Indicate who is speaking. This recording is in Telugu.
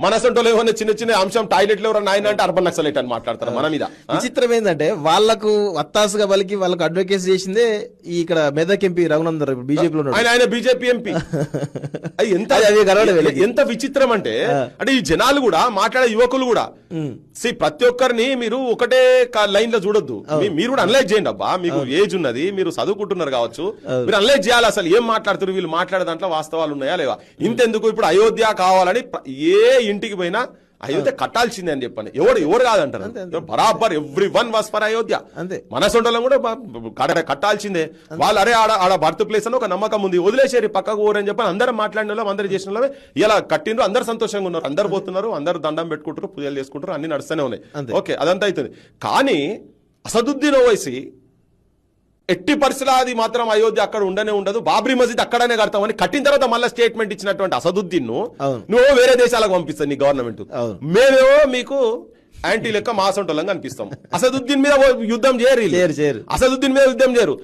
Speaker 1: మన సొంటలో ఏమైనా చిన్న చిన్న అంశం టాయిలెట్ లో ఎవరైనా ఆయన అంటే అర్బన్ నక్సలైట్ అని మాట్లాడతారు మన మీద.
Speaker 2: విచిత్రం ఏంటంటే వాళ్ళకు వత్తాసుగా వాళ్ళకి వాళ్ళకు అడ్వకేట్ చేసిందే ఈ ఇక్కడ మెదక్ ఎంపీ రఘునందర్ బీజేపీలో ఉన్నాడు.
Speaker 1: ఆయన బీజేపీ ఎంపీ. ఎంత విచిత్రం అంటే ఈ జనాలు కూడా మాట్లాడే యువకులు కూడా ప్రతి ఒక్కరిని మీరు ఒకటే లైన్ లో చూడొద్దు. మీరు కూడా అనలైజ్ చేయండి. అబ్బా మీకు ఏజ్ ఉన్నది, మీరు చదువుకుంటున్నారు కావచ్చు, మీరు అనలైజ్ చేయాలి అసలు ఏం మాట్లాడుతున్నారు, వీళ్ళు మాట్లాడే దాంట్లో వాస్తవాలు ఉన్నాయా లేవా. ఇంతెందుకు ఇప్పుడు అయోధ్య కావాలని ఏ ఇంటికి పోయినా అయోధ్య కట్టాల్సిందే అని చెప్పండి. ఎవరు కాదంటారు, బరాబర్ every one was for Ayodhya. మన సొంటలో కూడా కట్టాల్సిందే. వాళ్ళు అరే ఆడ బర్త్ ప్లేస్ అని ఒక నమ్మకం ఉంది, వదిలేసేరి పక్కకు ఊరని చెప్పని అందరూ మాట్లాడిన వాళ్ళు అందరు చేసిన వాళ్ళే ఇలా కట్టిండ్రు. అందరు సంతోషంగా ఉన్నారు, అందరు పోతున్నారు, అందరు దండం పెట్టుకుంటారు, పూజలు చేసుకుంటారు, అన్ని నడుస్తూనే ఉన్నాయి. ఓకే, అదంతా అవుతుంది. కానీ అసదుద్దీన్ ఓవైసీ ఎట్టి పరిస్థితులు అది మాత్రం అయోధ్య అక్కడ ఉండనే ఉండదు, బాబ్రీ మసీద్ అక్కడనే కడతామని కట్టిన తర్వాత మళ్ళీ స్టేట్మెంట్ ఇచ్చినటువంటి అసదుద్దీన్ నువ్వు వేరే దేశాలకు పంపిస్తావు నీ గవర్నమెంట్, మేమేమో మీకు యాంటీ లెక్క మాసంటోళ్ళంగా అనిపిస్తాం. అసదుద్దీన్ మీద యుద్ధం చేయరు, అసదుద్దీన్ మీద యుద్ధం చేయరు.